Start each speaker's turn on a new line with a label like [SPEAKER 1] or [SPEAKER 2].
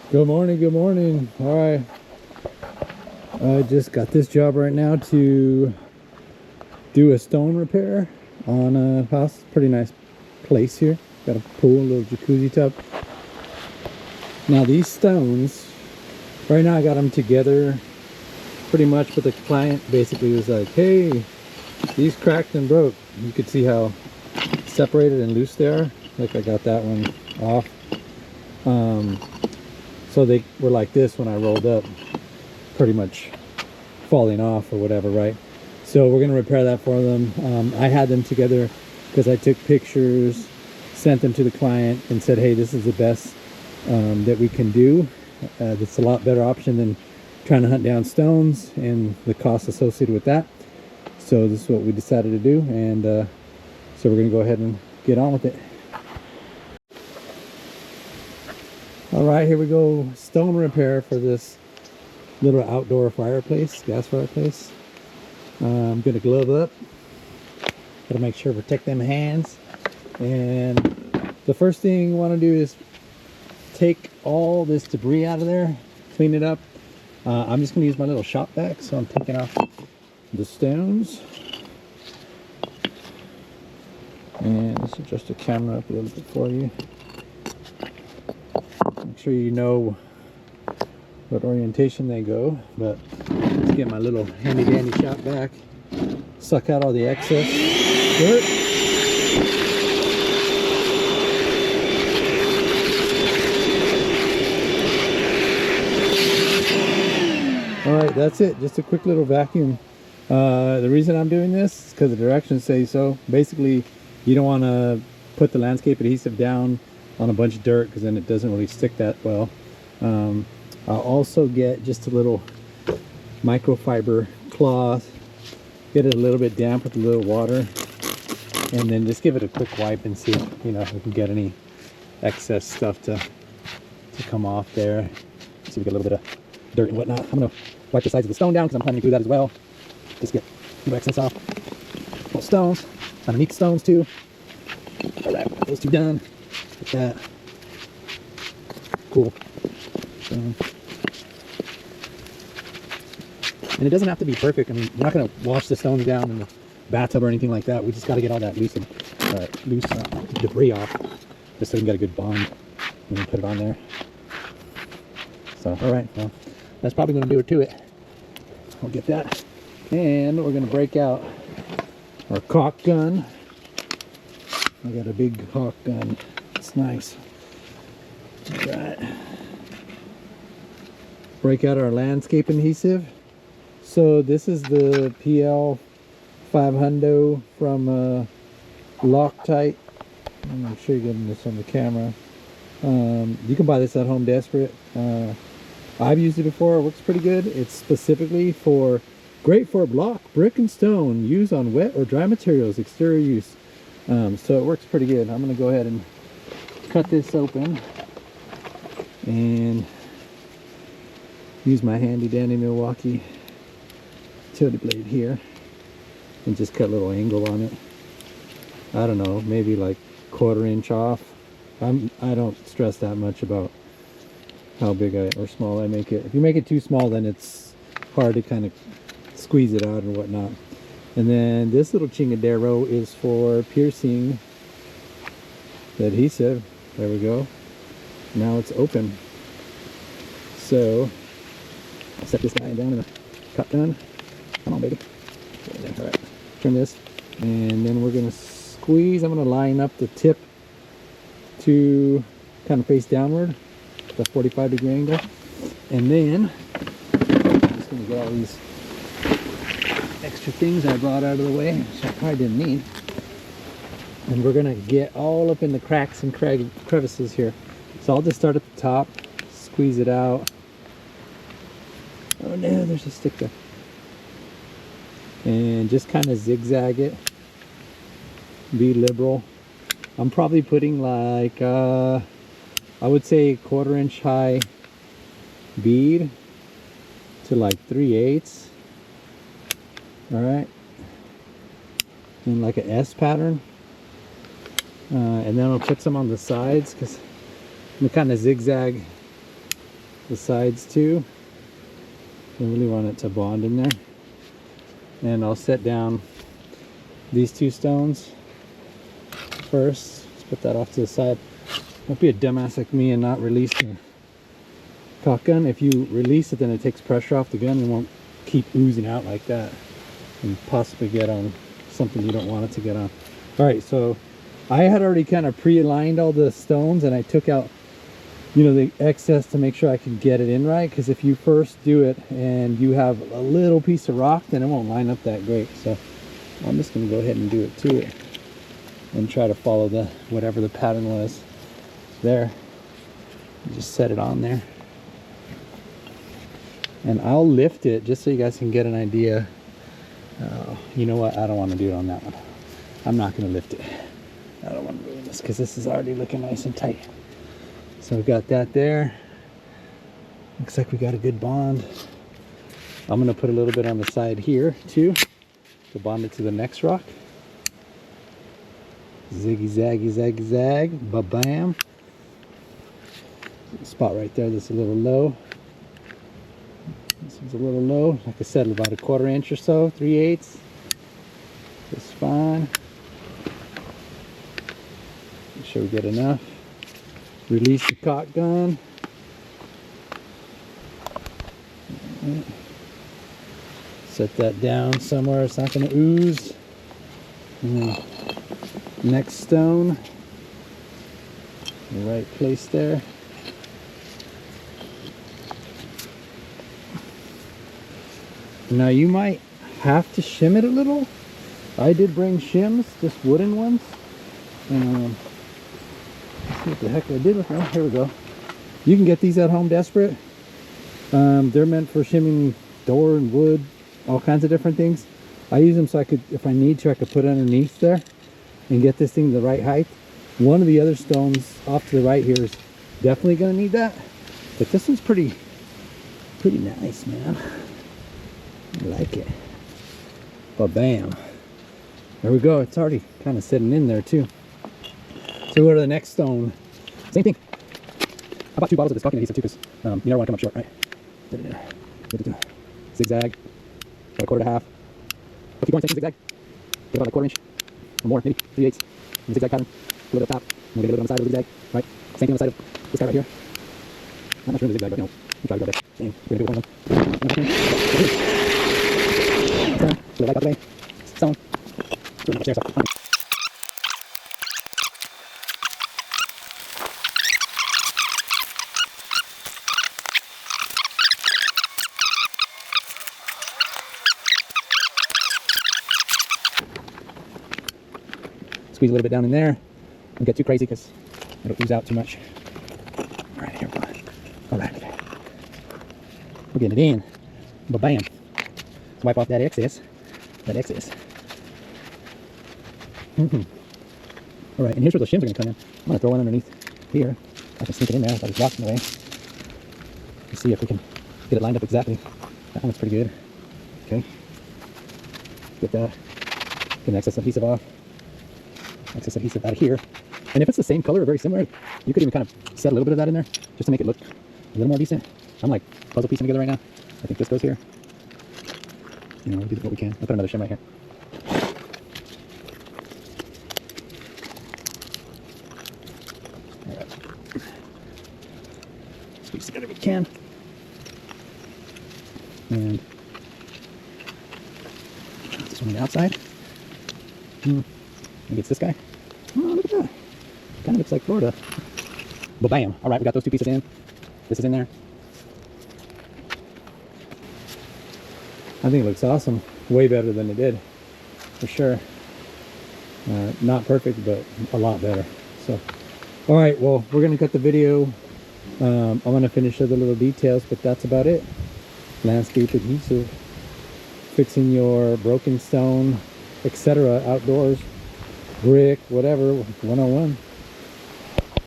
[SPEAKER 1] Good morning, good morning. All right, I just got this job right now to do a stone repair on a house. Pretty nice place here. Got a pool, a little jacuzzi tub. Now these stones, right now I got them together pretty much, but the client basically was like, hey, these cracked and broke. You could see how separated and loose they are. Like I got that one off. So they were like this when I rolled up, pretty much falling off or whatever, right? So we're gonna repair that for them. I had them together because I took pictures, sent them to the client and said, hey, this is the best that we can do. It's a lot better option than trying to hunt down stones and the cost associated with that. So this is what we decided to do, and so we're gonna go ahead and get on with it. All right, here we go. Stone repair for this little outdoor fireplace, gas fireplace. I'm gonna glove up. Gotta make sure to protect them hands. And the first thing you want to do is take all this debris out of there, clean it up. I'm just gonna use my little shop vac, so I'm taking off the stones. And let's adjust the camera up a little bit for you. Make sure you know what orientation they go, but let's get my little handy dandy shop vac, suck out all the excess dirt. All right, that's it, just a quick little vacuum. The reason I'm doing this is because the directions say so. Basically, you don't want to put the landscape adhesive down on a bunch of dirt because then it doesn't really stick that well. I'll also get just a little microfiber cloth, get it a little bit damp with a little water, and then just give it a quick wipe and see if, if we can get any excess stuff to come off there. See if we get a little bit of dirt and whatnot. I'm gonna wipe the sides of the stone down because I'm planning to do that as well. Just get the excess off. Little stones, underneath stones too. All right, got those two done. Get that. Cool. And it doesn't have to be perfect. I mean, we're not going to wash the stones down in the bathtub or anything like that. We just got to get all that loose debris off, just so we can get a good bond when we put it on there. So, all right, well, that's probably going to do it to it. I'll get that. And we're going to break out our caulk gun. I got a big caulk gun. It's nice. All right. Break out our landscape adhesive. So this is the PL 500 from Loctite. I'm not sure you're getting this on the camera. You can buy this at Home Desperate. I've used it before. It works pretty good. It's specifically great for block, brick, and stone. Use on wet or dry materials, exterior use. So it works pretty good. I'm going to go ahead and cut this open and use my handy dandy Milwaukee utility blade here and just cut a little angle on it. I don't know, maybe like 1/4 inch off. I don't stress that much about how big or small I make it. If you make it too small, then it's hard to kind of squeeze it out or whatnot. And then this little chingadero is for piercing the adhesive. There we go. Now it's open. So set this guy down in the cut gun. Come on, baby. All right. Turn this, and then we're gonna squeeze. I'm gonna line up the tip to kind of face downward, the 45-degree angle, and then I'm just gonna get all these extra things I brought out of the way, which I probably didn't need. And we're gonna get all up in the cracks and crevices here. So I'll just start at the top, squeeze it out. Oh no, there's a stick there. And just kind of zigzag it. Be liberal. I'm probably putting like, I would say 1/4 inch high bead to like 3/8. All right. In like an S pattern. And then I'll put some on the sides because I'm kind of zigzag the sides too. I really want it to bond in there. And I'll set down these two stones first. Let's put that off to the side. Don't be a dumbass like me and not release the caulk gun. If you release it, then it takes pressure off the gun and won't keep oozing out like that and possibly get on something you don't want it to get on. All right, so I had already kind of pre-aligned all the stones, and I took out, you know, the excess to make sure I could get it in right, because if you first do it and you have a little piece of rock, then it won't line up that great. So I'm just going to go ahead and do it to it and try to follow the whatever the pattern was there. Just set it on there, and I'll lift it just so you guys can get an idea. You know what, I don't want to do it on that one. I'm not going to lift it. I don't want to ruin this because this is already looking nice and tight. So we've got that there. Looks like we got a good bond. I'm going to put a little bit on the side here too to bond it to the next rock. Ziggy zaggy zaggy zag, ba-bam. Spot right there that's a little low. This is a little low. Like I said, about a 1/4 inch or so, 3/8. Just fine. Make sure we get enough. Release the caulk gun. Right. Set that down somewhere it's not going to ooze. Next stone, the right place there. Now you might have to shim it a little. I did bring shims, just wooden ones. Let's see what the heck I did with them. Here we go. You can get these at Home Desperate. They're meant for shimming door and wood, all kinds of different things. I use them so I could, if I need to, I could put it underneath there and get this thing the right height. One of the other stones off to the right here is definitely going to need that, but this one's pretty nice, man. I like it. But bam, there we go. It's already kind of sitting in there too. So we go to the next stone. Same thing. I bought 2 bottles of this caulking adhesive too, because you never want to come up short, right? Zigzag, about 1/4 to 1/2. But keep going, same zigzag. Get about a 1/4 inch or more, maybe 3/8. Zigzag pattern. A little bit up top. We'll get a little bit on the side of the zigzag, right? Same thing on the side of this guy right here. Not much room to zigzag, but you know, we'll try to go there. Same. We're gonna do it with one of them. Turn. So the light out the way. Stone. Do it much there, so. Squeeze a little bit down in there. Don't get too crazy because it'll ooze out too much. All right, here we go. All right. We're getting it in. But bam. Let's wipe off that excess. All right, and here's where the shims are going to come in. I'm going to throw one underneath here. I can sneak it in there without it blocking the way. Let's see if we can get it lined up exactly. That one looks pretty good. Okay. Get that. Get an excess adhesive off. Excess adhesive out of here. And if it's the same color or very similar, you could even kind of set a little bit of that in there just to make it look a little more decent. I'm like puzzle piecing together right now. I think this goes here. You know, we'll do what we can. I'll put another shim right here. All right. Squeeze together if we can. And this one on the outside. Maybe it's this guy. Oh, look at that. Kind of looks like Florida. But bam. All right, we got those 2 pieces in. This is in there. I think it looks awesome. Way better than it did, for sure. Not perfect, but a lot better. So, all right, well, we're going to cut the video. I'm going to finish other little details, but that's about it. Landscape adhesive. Fixing your broken stone, etc. outdoors. Brick, whatever, 101.